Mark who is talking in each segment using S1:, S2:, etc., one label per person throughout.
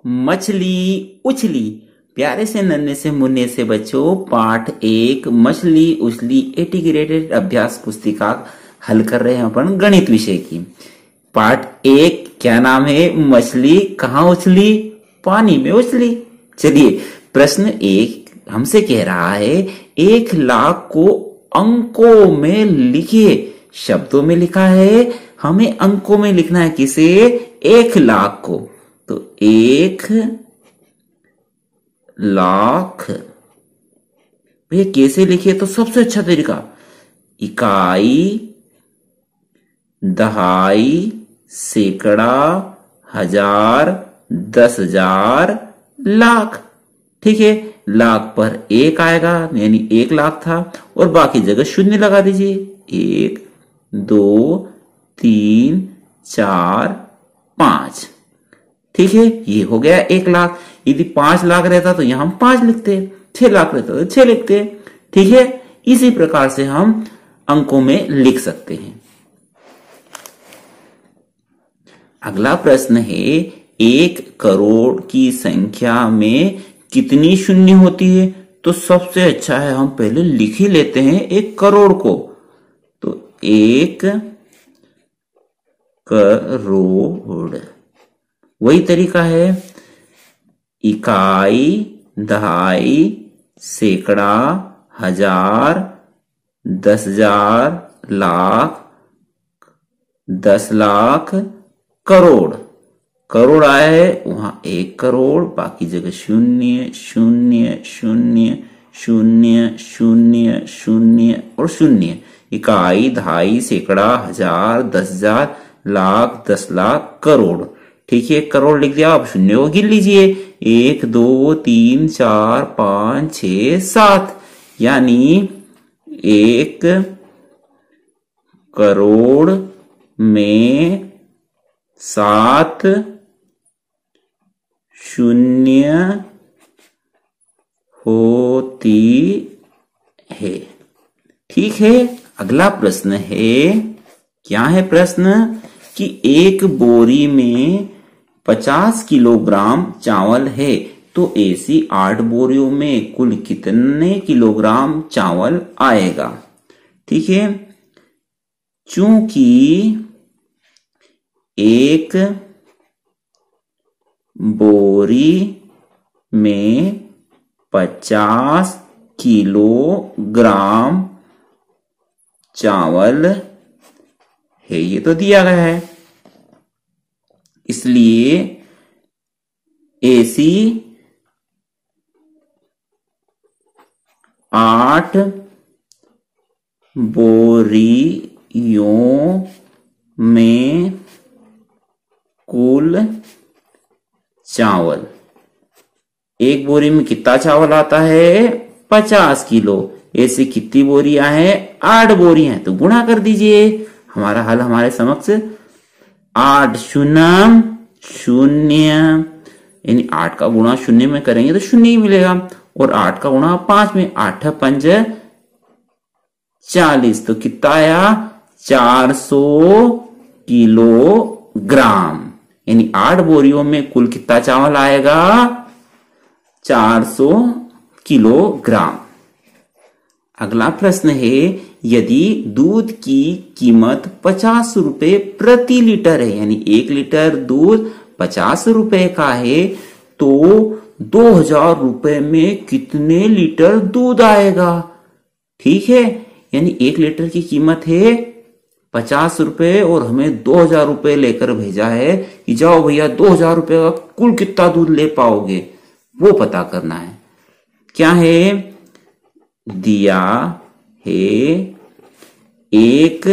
S1: मछली उछली। प्यारे से नन्हे से मुन्ने से बच्चों, पाठ 1 मछली उछली इंटीग्रेटेड अभ्यास पुस्तिका हल कर रहे हैं अपन गणित विषय की। पाठ 1 क्या नाम है? मछली कहाँ उछली? पानी में उछली। चलिए, प्रश्न 1 हमसे कह रहा है 1,00,000 को अंकों में लिखिए। शब्दों में लिखा है, हमें अंकों में लिखना है। किसे? 1,00,000 को। तो 1,00,000 भैया कैसे लिखे? तो सबसे अच्छा तरीका इकाई, दहाई, सैकड़ा, हजार, 10,000, लाख। ठीक है, लाख पर 1 आएगा यानी 1,00,000 था और बाकी जगह शून्य लगा दीजिए। 1 2 3 4 5। ठीक है, ये हो गया 1,00,000। यदि 5,00,000 रहता तो यहां हम 5 लिखते, 6,00,000 रहता तो 6 लिखते। ठीक है, इसी प्रकार से हम अंकों में लिख सकते हैं। अगला प्रश्न है 1 करोड़ की संख्या में कितनी शून्य होती है? तो सबसे अच्छा है हम पहले लिख ही लेते हैं 1 करोड़ को। तो 1 करोड़, वही तरीका है इकाई, दहाई, सैकड़ा, हजार, 10,000, लाख, 10,00,000, करोड़। करोड़ आया है वहां 1 करोड़, बाकी जगह शून्य शून्य शून्य शून्य शून्य शून्य और शून्य। इकाई, दहाई, सैकड़ा, हजार, 10,000, लाख, 10,00,000, करोड़। ठीक है, करोड़ लिख दिया। अब शून्य को गिन लीजिए, 1 2 3 4 5 6 7, यानी 1 करोड़ में 7 शून्य होती है। ठीक है, अगला प्रश्न है, क्या है प्रश्न? कि एक बोरी में 50 किलोग्राम चावल है, तो ऐसी 8 बोरियों में कुल कितने किलोग्राम चावल आएगा? ठीक है, चूंकि एक बोरी में 50 किलोग्राम चावल है, ये तो दिया गया है, इसलिए ऐसी 8 बोरियों में कुल चावल, एक बोरी में कितना चावल आता है? 50 किलो। ऐसी कितनी बोरियां हैं? 8 बोरियां हैं, तो गुणा कर दीजिए। हमारा हल हमारे समक्ष 8 शून्य शून्य, यानी 8 का गुणा शून्य में करेंगे तो शून्य ही मिलेगा, और 8 का गुणा 5 में, 8 5 40, तो कितना आया? 400 किलोग्राम। यानी 8 बोरियों में कुल कितना चावल आएगा? 400 किलोग्राम। अगला प्रश्न है, यदि दूध की कीमत 50 रुपए प्रति लीटर है, यानी 1 लीटर दूध 50 रुपए का है, तो 2,000 रुपए में कितने लीटर दूध आएगा? ठीक है, यानी 1 लीटर की कीमत है 50 रुपए और हमें 2,000 रुपए लेकर भेजा है कि जाओ भैया 2,000 रुपए का कुल कितना दूध ले पाओगे, वो पता करना है। क्या है? दिया है 1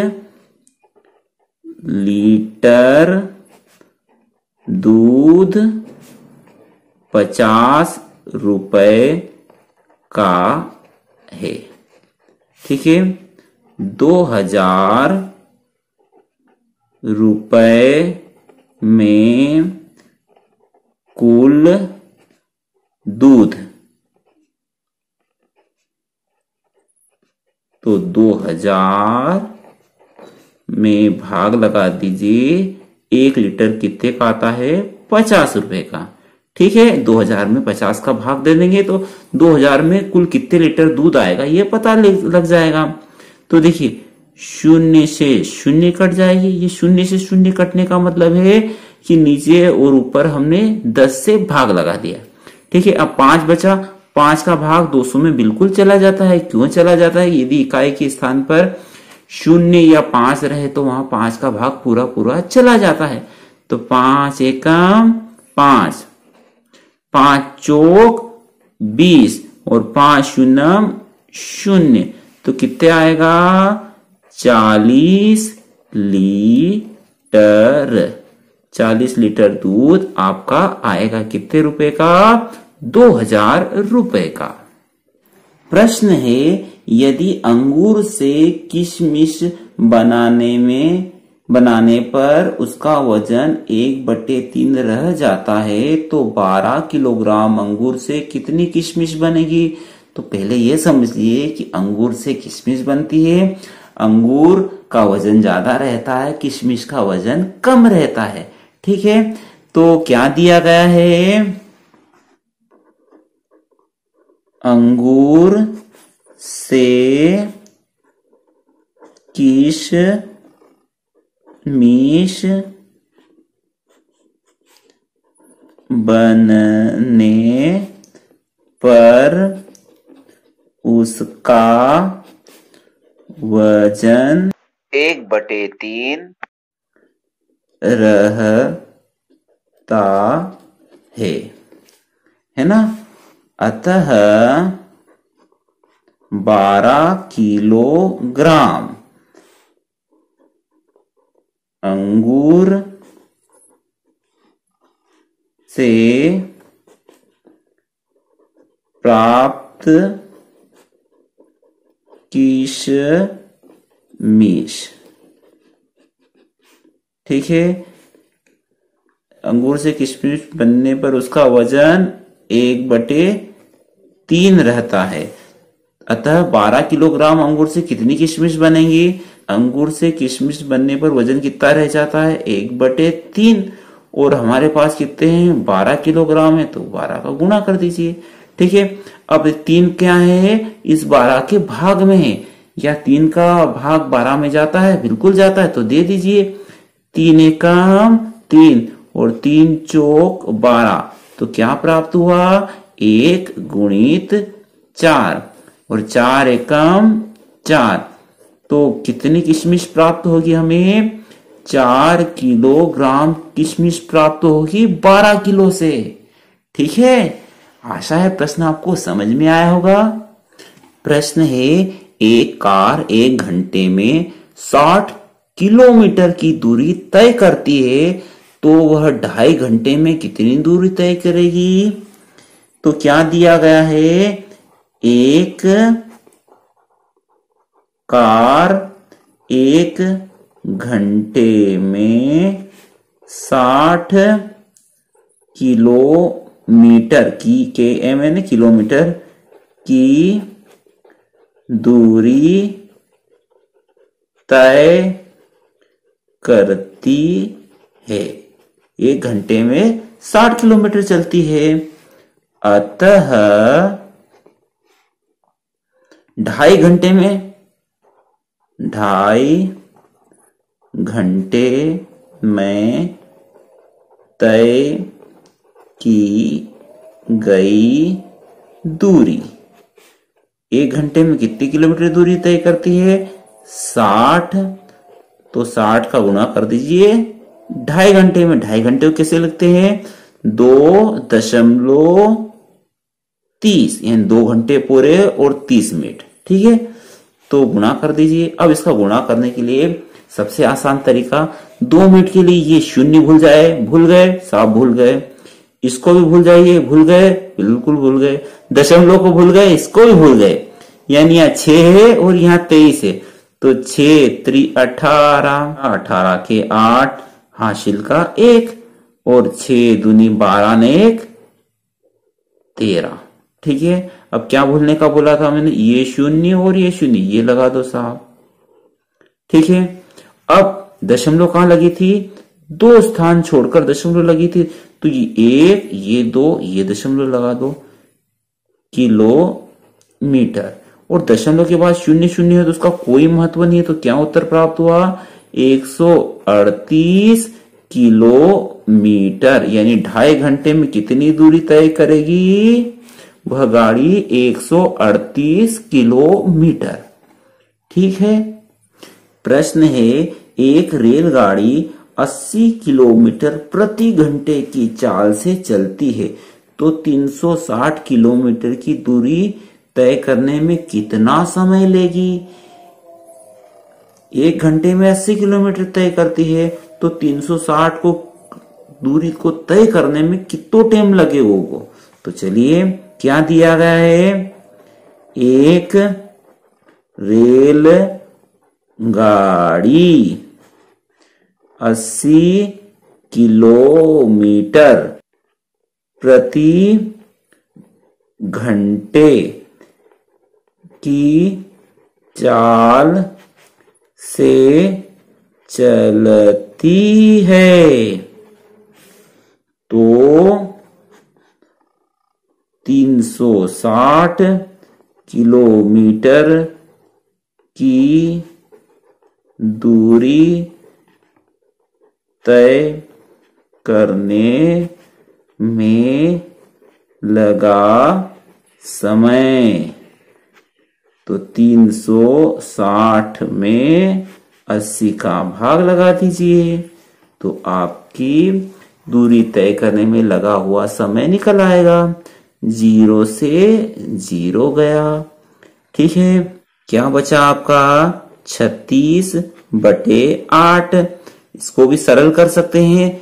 S1: लीटर दूध 50 रुपए का है। ठीक है, 2,000 रुपए में कुल दूध, तो 2,000 में भाग लगा दीजिए। 1 लीटर कितने का आता है? 50 रुपए का। ठीक है, 2000 में 50 का भाग दे देंगे तो 2000 में कुल कितने लीटर दूध आएगा ये पता लग जाएगा। तो देखिए शून्य से शून्य कट जाएगी, ये शून्य से शून्य कटने का मतलब है कि नीचे और ऊपर हमने 10 से भाग लगा दिया। ठीक है, अब 5 बचा, 5 का भाग 200 में बिल्कुल चला जाता है। क्यों चला जाता है? यदि इकाई के स्थान पर 0 या 5 रहे तो वहां 5 का भाग पूरा पूरा चला जाता है। तो 5 एकम 5, 5 चौक 20 और 5 शून्यम 0, तो कितने आएगा? 40 लीटर। 40 लीटर दूध आपका आएगा कितने रुपए का? 2000 रुपए का। प्रश्न है, यदि अंगूर से किशमिश बनाने पर उसका वजन 1/3 रह जाता है तो 12 किलोग्राम अंगूर से कितनी किशमिश बनेगी? तो पहले यह समझ लिए कि अंगूर से किशमिश बनती है। अंगूर का वजन ज्यादा रहता है, किशमिश का वजन कम रहता है। ठीक है, तो क्या दिया गया है? अंगूर से किशमिश बनने पर उसका वजन 1/3 रहता है ना। अतः 12 किलोग्राम अंगूर से प्राप्त किशमिश, ठीक है, अंगूर से किशमिश बनने पर उसका वजन 1/3 रहता है। अतः 12 किलोग्राम अंगूर से कितनी किशमिश बनेंगी? अंगूर से किशमिश बनने पर वजन कितना रह जाता है? 1/3। और हमारे पास कितने हैं? 12 किलोग्राम है, तो 12 का गुणा कर दीजिए। ठीक है, अब 3 क्या है? इस 12 के भाग में है, या 3 का भाग 12 में जाता है? बिल्कुल जाता है, तो दे दीजिए। 3 एकम 3 और 3 चौक 12, तो क्या प्राप्त हुआ? 1 गुणित 4 और 4 एकम 4, तो कितनी किशमिश प्राप्त होगी हमें? 4 किलोग्राम किशमिश प्राप्त होगी 12 किलो से। ठीक है, आशा है प्रश्न आपको समझ में आया होगा। प्रश्न है, एक कार 1 घंटे में 60 किलोमीटर की दूरी तय करती है तो वह 2.5 घंटे में कितनी दूरी तय करेगी? तो क्या दिया गया है? एक कार 1 घंटे में 60 किलोमीटर की, km यानी किलोमीटर की दूरी तय करती है। 1 घंटे में 60 किलोमीटर चलती है। अतः 2.5 घंटे में 2.5 घंटे में तय की गई दूरी, 1 घंटे में कितनी किलोमीटर दूरी तय करती है? 60, तो 60 का गुणा कर दीजिए 2.5 घंटे में। 2.5 घंटे को कैसे लिखते हैं? 2.30, यानी 2 घंटे पूरे और 30 मिनट। ठीक है, तो गुणा कर दीजिए। अब इसका गुणा करने के लिए सबसे आसान तरीका, 2 मिनट के लिए ये 0 भूल गए, साफ भूल गए, इसको भी भूल जाइए, भूल गए, बिल्कुल भूल गए, दशमलव को भूल गए, इसको भी भूल गए, यानी यहाँ 6 है और यहाँ 23 है, तो 6 3 18, 18 के 8 हासिल का 1 और 6 दूनी 12 ने 1 13। ठीक है, अब क्या भूलने का बोला था मैंने? ये 0 और ये 0, ये लगा दो साहब। ठीक है, अब दशमलव कहां लगी थी? दो स्थान छोड़कर दशमलव लगी थी, तो ये 1, ये 2, ये दशमलव लगा दो, किलोमीटर। और दशमलव के बाद 0 है तो उसका कोई महत्व नहीं है, तो क्या उत्तर प्राप्त हुआ? 138 किलोमीटर। यानी 2.5 घंटे में कितनी दूरी तय करेगी वह गाड़ी? 138 किलोमीटर। ठीक है। प्रश्न है, एक रेलगाड़ी 80 किलोमीटर प्रति घंटे की चाल से चलती है, तो 360 किलोमीटर की दूरी तय करने में कितना समय लेगी? 1 घंटे में 80 किलोमीटर तय करती है, तो 360 को दूरी को तय करने में कितना टाइम लगे होगा? तो चलिए, क्या दिया गया है? एक रेल गाड़ी 80 किलोमीटर प्रति घंटे की चाल से चलती है, तो 360 किलोमीटर की दूरी तय करने में लगा समय। तो 360 में 80 का भाग लगा दीजिए, तो आपकी दूरी तय करने में लगा हुआ समय निकल आएगा। 0 से 0 गया। ठीक है। क्या बचा आपका? 36/8। इसको भी सरल कर सकते हैं,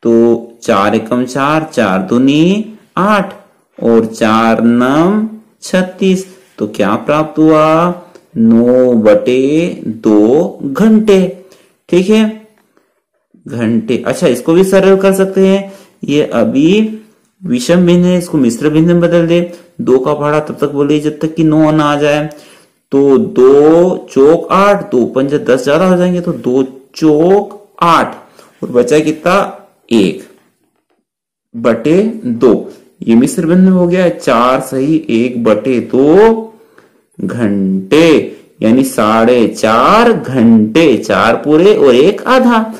S1: तो 4 एकम 4, 4 दूनी 8 और 4 नम 36। तो क्या प्राप्त हुआ? 9/2 घंटे। ठीक है, घंटे। अच्छा, इसको भी सरल कर सकते हैं। ये अभी विषम भिन्न है, इसको मिश्र भिन्न में बदल दे। 2 का पहाड़ा तब तक बोले जब तक कि 9 ना आ जाए। तो 2 चौक 8, 2 पंजा 10 ज्यादा हो जाएंगे, तो 2 चौक 8 और बचा कितना? 1/2। ये मिश्र भिन्न हो गया। 4 सही 1/2 घंटे, यानी 4.5 घंटे। 4 पूरे और 1 आधा।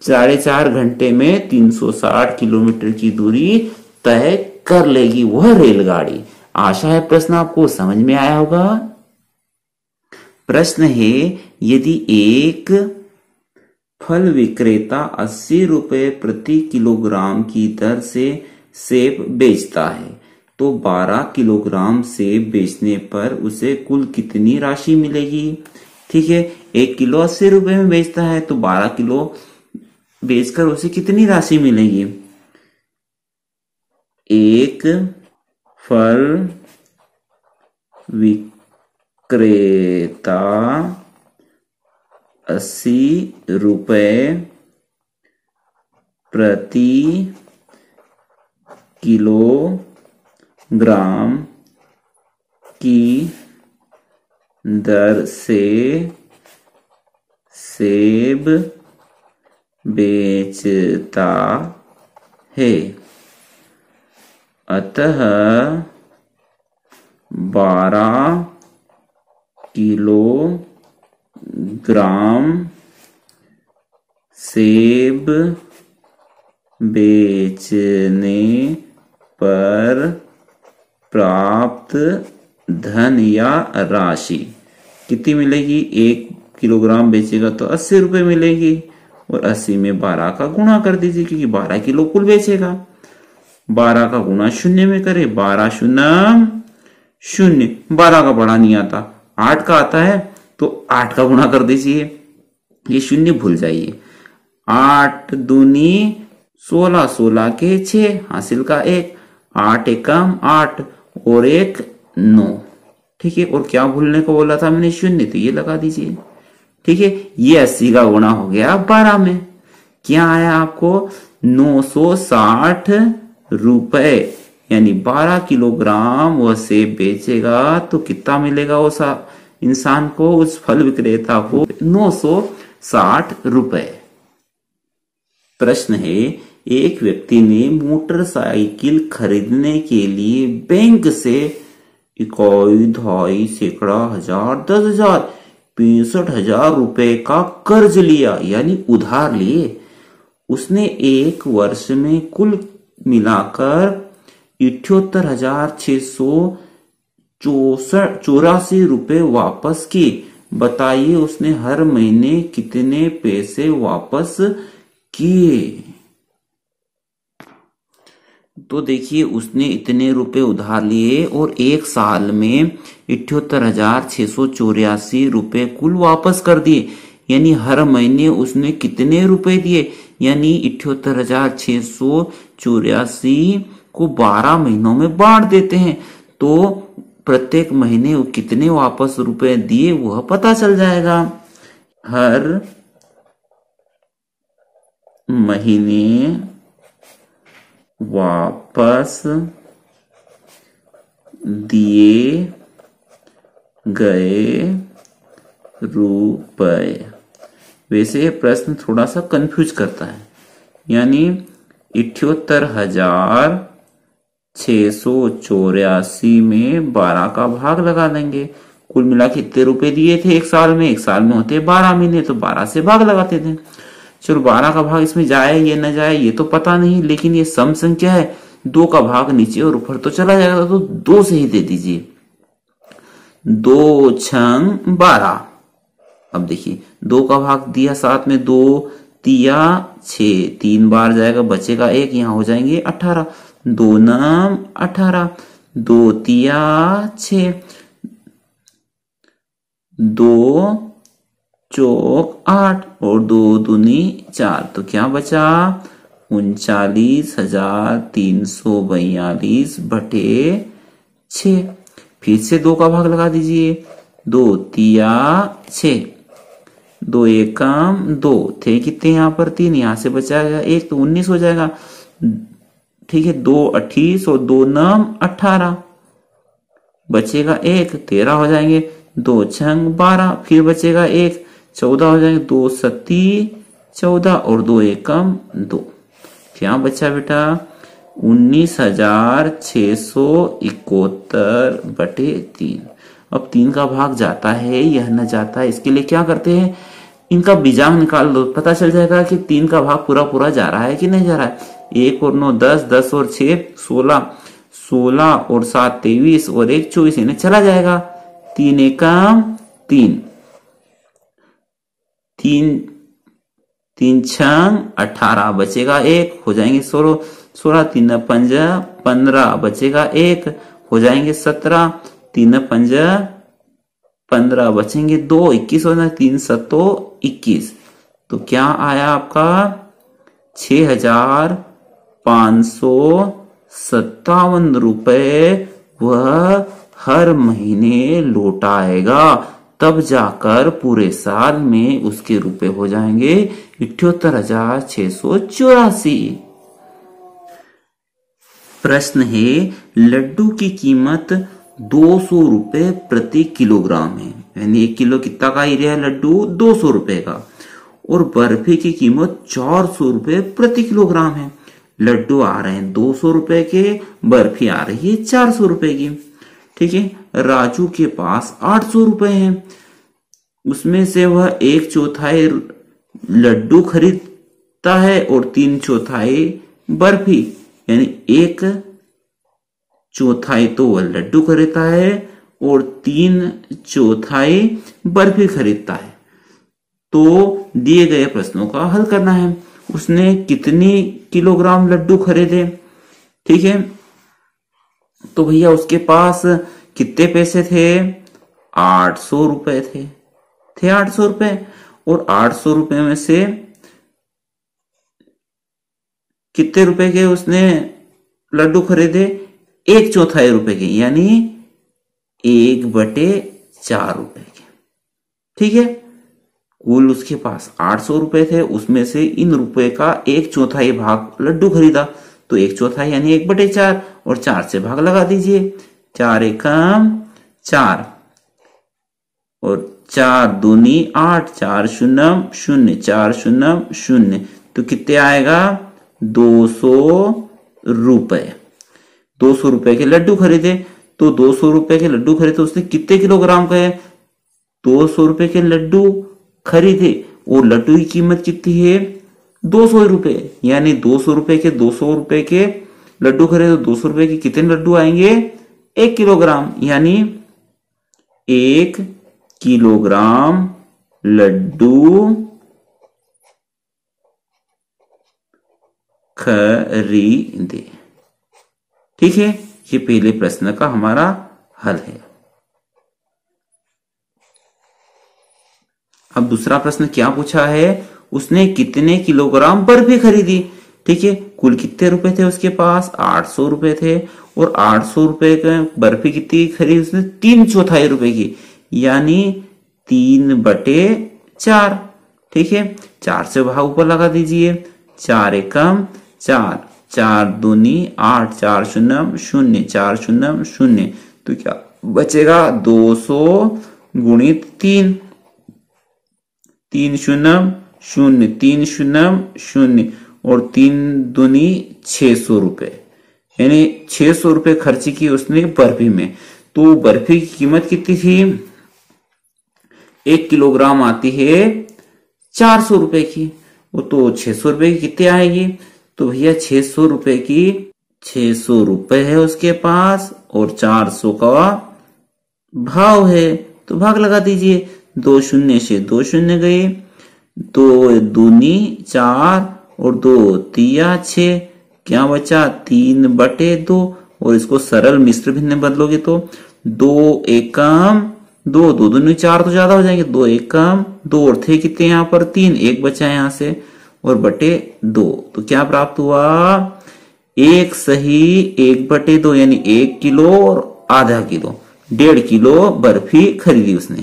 S1: 4.5 घंटे में 360 किलोमीटर की दूरी तय कर लेगी वह रेलगाड़ी। आशा है प्रश्न आपको समझ में आया होगा। प्रश्न है, यदि एक फल विक्रेता 80 रुपए प्रति किलोग्राम की दर से सेब बेचता है, तो 12 किलोग्राम सेब बेचने पर उसे कुल कितनी राशि मिलेगी? ठीक है, 1 किलो 80 रुपए में बेचता है, तो 12 किलो बेचकर उसे कितनी राशि मिलेगी? एक फल विक्रेता 80 रुपए प्रति किलोग्राम की दर से सेब बेचता है, अतः 12 किलोग्राम सेब बेचने पर प्राप्त धन या राशि कितनी मिलेगी? 1 किलोग्राम बेचेगा तो 80 रुपए मिलेगी, और 80 में 12 का गुणा कर दीजिए, क्योंकि 12 किलो कुल बेचेगा। 12 का गुणा 0 में करे, 12 शून्य 0। 12 का बड़ा नहीं आता, 8 का आता है, तो 8 का गुणा कर दीजिए। ये 0 भूल जाइए। 8 दूनी 16, 16 के 6, हासिल का 1, 8 एकम 8 और 1 9। ठीक है, और क्या भूलने को बोला था मैंने? 0, तो ये लगा दीजिए। ठीक है, ये 80 का गुणा हो गया 12 में। क्या आया आपको? 960 रुपए, यानी 12 किलोग्राम वह सेब बेचेगा तो कितना मिलेगा उस इंसान को, उस फल विक्रेता को? 960 रुपए। प्रश्न है, एक व्यक्ति ने मोटरसाइकिल खरीदने के लिए बैंक से 1, 2, सैकड़ा, 1000, 10,000, 65,000 रुपए का कर्ज लिया, यानी उधार लिए। उसने एक वर्ष में कुल मिलाकर 78,684 रुपए वापस किए। बताइए उसने हर महीने कितने पैसे वापस किए। तो देखिए उसने इतने रुपए उधार लिए और एक साल में 78,684 रुपए कुल वापस कर दिए, यानी हर महीने उसने कितने रुपए दिए, यानी 78,684 को 12 महीनों में बांट देते हैं तो प्रत्येक महीने वो कितने वापस रुपए दिए वह पता चल जाएगा। हर महीने वापस दिए गए रुपए। वैसे ये प्रश्न थोड़ा सा कंफ्यूज करता है, यानी 78,684 में 12 का भाग लगा देंगे। कुल मिला के कितने रुपए दिए थे एक साल में होते 12 महीने, तो 12 से भाग लगाते थे। चलो 12 का भाग इसमें जाए या न जाए ये तो पता नहीं, लेकिन ये सम संख्या है, 2 का भाग नीचे और ऊपर तो चला जाएगा, तो 2 से ही दे दीजिए। 2 छंग 12। अब देखिए 2 का भाग दिया, साथ में 2 तिया 6, 3 बार जाएगा, बचेगा 1, यहां हो जाएंगे 18। 2 नाम 18, 2 तिया 6, 2 चौक 8 और 2 दूनी 4, तो क्या बचा 39,342 बटे 6। फिर से 2 का भाग लगा दीजिए, 2 तिया 6, 2 एकम 2 थे कितने यहाँ पर 3, यहां से बचाएगा 1 तो 19 हो जाएगा। ठीक है, 2 28 और 2 नाम 18, बचेगा 1, 13 हो जाएंगे। 2 छंग 12, फिर बचेगा 1, 14 हो जाएंगे। 2 सत्ती 14 और 2 एकम 2, क्या बचा बेटा 19,671 बटे 3। अब 3 का भाग जाता है यह न जाता है, इसके लिए क्या करते हैं, इनका बीजांग निकाल लो, पता चल जाएगा कि 3 का भाग पूरा पूरा जा रहा है कि नहीं जा रहा है। 1 और 9 10, 10 और 6 16, 16 और 7 23 और 1 24, इन्हें चला जाएगा। 3 एकम 3, 3 छंग 18, बचेगा 1, हो जाएंगे 16, 16 3 5 15, बचेगा 1, हो जाएंगे 17, 3 5 15, बचेंगे 2, 21 होना, 3 7 21, तो क्या आया आपका 6,557 रुपए वह हर महीने लौटाएगा, तब जाकर पूरे साल में उसके रुपए हो जाएंगे 78,684। प्रश्न है, लड्डू की कीमत 200 रुपए प्रति किलोग्राम है, यानी 1 किलो कितना का एरिया है लड्डू 200 रुपए का, और बर्फी की कीमत 400 रुपए प्रति किलोग्राम है। लड्डू आ रहे हैं 200 रुपए के, बर्फी आ रही है 400 रुपए की। ठीक है, राजू के पास 800 रुपए हैं, उसमें से वह 1/4 लड्डू खरीदता है और 3/4 बर्फी, यानी 1/4 तो वह लड्डू खरीदता है और 3/4 बर्फी खरीदता है। तो दिए गए प्रश्नों का हल करना है। उसने कितनी किलोग्राम लड्डू खरीदे, ठीक है, तो भैया उसके पास कितने पैसे थे 800 रुपए थे 800 रुपए, और 800 रुपए में से कितने रुपए के उसने लड्डू खरीदे 1/4 रुपए के, यानी 1/4 रुपए के। ठीक है, कुल उसके पास 800 रुपए थे, उसमें से इन रुपए का 1/4 भाग लड्डू खरीदा, तो 1/4 यानी 1/4 और 4 से भाग लगा दीजिए। 4 एकम 4 और 4 दूनी 8, 4 शून्य 0, 4 शून्य 0, तो कितने आएगा 200 रुपए। 200 रुपए के लड्डू खरीदे, तो 200 रुपए के लड्डू खरीदे, उसने कितने किलोग्राम का है? 200 रुपए के लड्डू खरीदे और लड्डू की कीमत कितनी है? 200 रुपए। यानी 200 रुपए के 200 रुपए के लड्डू खरीदे, 200 रुपए के कितने लड्डू आएंगे? 1 किलोग्राम। यानी 1 किलोग्राम लड्डू खरीदे। ठीक है, ये पहले प्रश्न का हमारा हल है। अब दूसरा प्रश्न क्या पूछा है? उसने कितने किलोग्राम बर्फी खरीदी? ठीक है, कुल कितने रुपए थे उसके पास? 800 रुपए थे। और 800 रुपए का बर्फी कितनी खरीदी उसने? 3/4 रुपए की, यानी 3/4। ठीक है, 4 से भाग ऊपर लगा दीजिए। 4 एकम 4, 4 दूनी 8, 4 शून्य 0, 4 शून्य 0। तो क्या बचेगा? 200 गुणित 3, 3 शून्य 0, 3 शून्य 0 और 3 दूनी 600 रुपए। यानी 600 रुपए खर्च की उसने बर्फी में। तो बर्फी की कीमत कितनी थी? 1 किलोग्राम आती है 400 रुपए की। वो तो 600 रुपए की कितनी आएगी? तो भैया 600 रुपए की 600 रुपए है उसके पास और 400 का भाव है, तो भाग लगा दीजिए। 2 शून्य से 2 शून्य गए, 2 दूनी 4 और 2 तिया 6, क्या बचा? 3/2। और इसको सरल मिश्र भिन्न में बदलोगे तो 2 एकम 2, 2 दूनी 4 तो ज्यादा हो जाएंगे। 2 एकम 2 और थे कितने यहाँ पर? 3, 1 बचा यहाँ से और बटे 2। तो क्या प्राप्त हुआ? 1 सही 1/2 यानी 1 किलो और आधा किलो, 1.5 किलो बर्फी खरीदी उसने,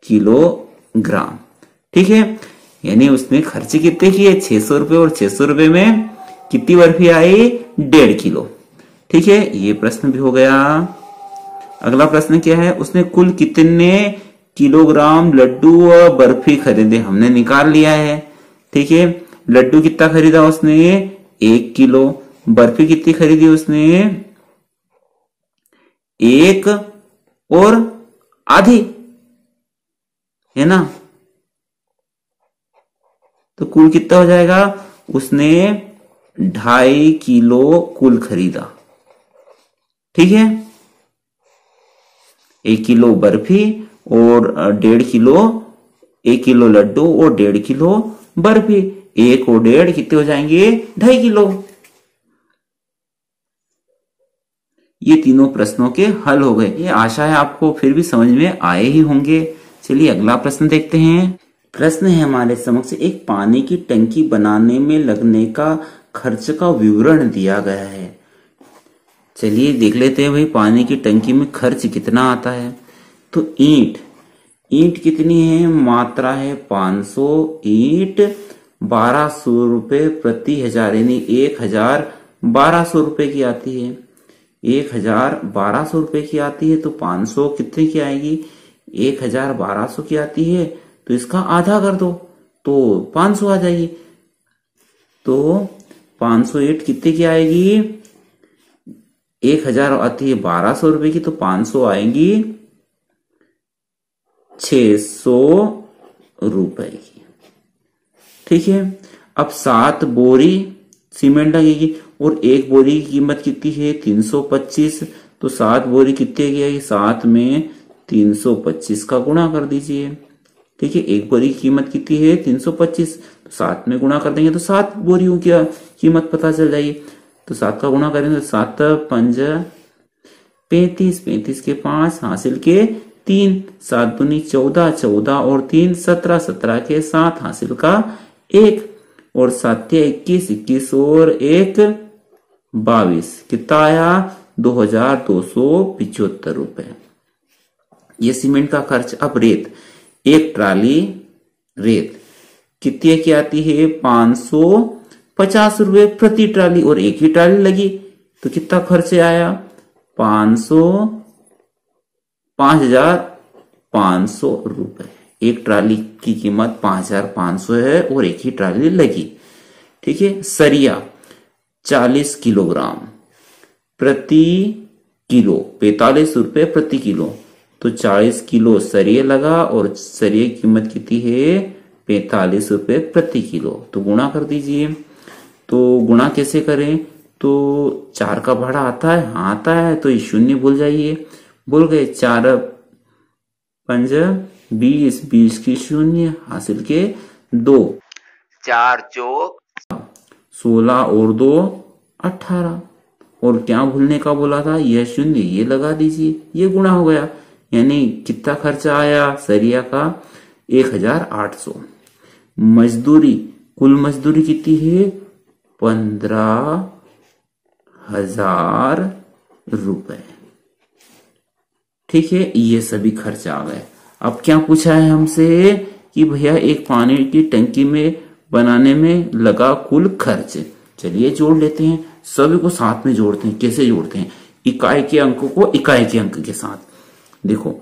S1: किलोग्राम। ठीक है, यानी उसने खर्च कितने किए? 600 रुपए और 600 रुपए में कितनी बर्फी आई? 1.5 किलो। ठीक है, ये प्रश्न भी हो गया। अगला प्रश्न क्या है? उसने कुल कितने किलोग्राम लड्डू व बर्फी खरीदे? हमने निकाल लिया है। ठीक है, लड्डू कितना खरीदा उसने? 1 किलो। बर्फी कितनी खरीदी उसने? 1 और आधी, है ना? तो कुल कितना हो जाएगा? उसने 2.5 किलो कुल खरीदा। ठीक है, 1 किलो बर्फी और 1.5 किलो, 1 किलो लड्डू और 1.5 किलो बर्फी। 1 और 1.5 कितने हो जाएंगे? 2.5 किलो। ये तीनों प्रश्नों के हल हो गए। ये आशा है आपको फिर भी समझ में आए ही होंगे। चलिए अगला प्रश्न देखते हैं। प्रश्न है हमारे समक्ष, एक पानी की टंकी बनाने में लगने का खर्च का विवरण दिया गया है। चलिए देख लेते हैं भाई पानी की टंकी में खर्च कितना आता है। तो ईंट कितनी है? मात्रा है 500 ईंट, 1200 रुपए प्रति हजार, यानी 1012 रुपए की आती है। 1012 रुपए की आती है, तो 500 कितने की आएगी? 1012 की आती है, तो इसका आधा कर दो तो 500 आ जाएगी। तो 500 ईंट कितने की आएगी? 1000 आती है 1200 रुपए की, तो 500 आएंगी 600 रुपए की। ठीक है, अब 7 बोरी सीमेंट लगेगी और 1 बोरी की कीमत कितनी है? 325। तो 7 बोरी कितने की आएगी? 7 में 325 का गुणा कर दीजिए। ठीक है, 1 बोरी की कीमत कितनी है? 325। तो 7 में गुणा कर देंगे तो 7 बोरियों की कीमत पता चल जाएगी। तो 7 का गुणा करेंगे तो 7 5 35, 35 के 5 हासिल के 3, 7 दूनी 14, 14 और 3 17, 17 के 7 हासिल का 1 और 7 21, 21 और 1 22। कितना आया? 2275 रुपए। ये सीमेंट का खर्च। अब रेत, 1 ट्राली रेत कितने की आती है? 550 रुपए प्रति ट्राली, और 1 ही ट्राली लगी तो कितना खर्च आया? 5500 रुपए। 1 ट्राली की कीमत 5500 है और 1 ही ट्राली लगी। ठीक है। सरिया 40 किलोग्राम प्रति किलो, 45 रुपए प्रति किलो। तो 40 किलो सरिया लगा और सरिया की कीमत कितनी है 45 रुपए प्रति किलो। तो गुणा कर दीजिए। तो गुणा कैसे करें? तो 4 का भाड़ा आता है, हाँ आता है, तो ये शून्य भूल जाइए। भूल गए, 4 पंज 20, 20 की शून्य, हासिल के 2, 4 चौक 16 और 2 18। और क्या भूलने का बोला था? यह शून्य ये लगा दीजिए, ये गुणा हो गया। यानी कितना खर्चा आया सरिया का? 1800। मजदूरी, कुल मजदूरी कितनी है? 15,000 रुपए। ठीक है, ये सभी खर्चा आ गए। अब क्या पूछा है हमसे कि भैया एक पानी की टंकी में बनाने में लगा कुल खर्च। चलिए जोड़ लेते हैं, सभी को साथ में जोड़ते हैं। कैसे जोड़ते हैं? इकाई के अंक को इकाई के अंक के साथ। देखो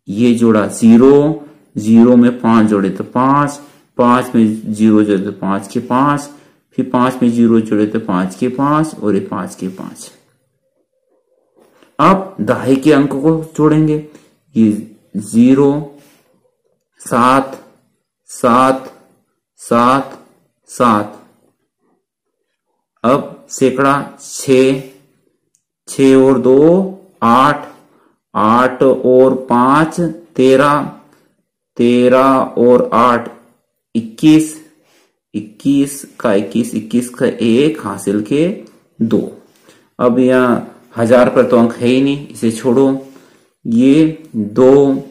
S1: ये जोड़ा 0, 0 में 5 जोड़े तो 5, 5 में 0 जोड़े तो 5 के 5, फिर 5 में 0 जोड़े तो 5 के 5 और ये 5 के 5। अब दाहिने के अंक को जोड़ेंगे। ये 0, 7, 7, 7, 7। अब सैकड़ा 6, 6 और 2 8, 8 और 5 13, 13 और 8 21, 21 का 21, 21 का 1, हासिल के 2। अब यहाँ 1000 पर तो अंक है ही नहीं, इसे छोड़ो। ये 2,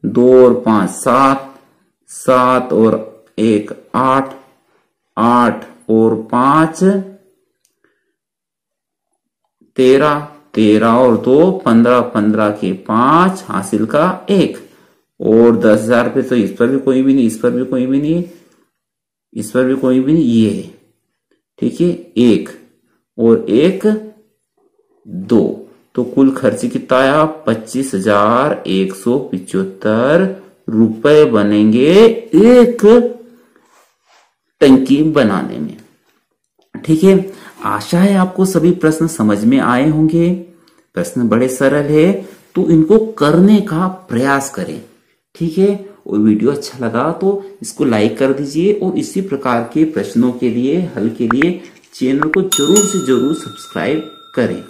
S1: 2 और 5 7, 7 और 1 8, 8 और 5 13, 13 और 2 15, 15 के 5, हासिल का 1। और 10,000 पे तो इस पर भी कोई भी नहीं, इस पर भी कोई भी नहीं, इस पर भी कोई भी नहीं, ये है। ठीक है, 1 और 1 2। तो कुल खर्च कितना आया? 25,175 रुपए बनेंगे एक टंकी बनाने में। ठीक है, आशा है आपको सभी प्रश्न समझ में आए होंगे। प्रश्न बड़े सरल है, तो इनको करने का प्रयास करें। ठीक है, और वीडियो अच्छा लगा तो इसको लाइक कर दीजिए और इसी प्रकार के प्रश्नों के लिए हल के लिए चैनल को जरूर से जरूर सब्सक्राइब करें।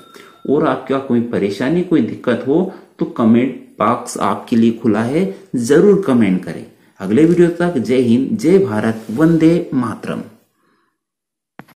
S1: और आपका कोई परेशानी कोई दिक्कत हो तो कमेंट बॉक्स आपके लिए खुला है, जरूर कमेंट करें। अगले वीडियो तक जय हिंद, जय भारत, वंदे मातरम।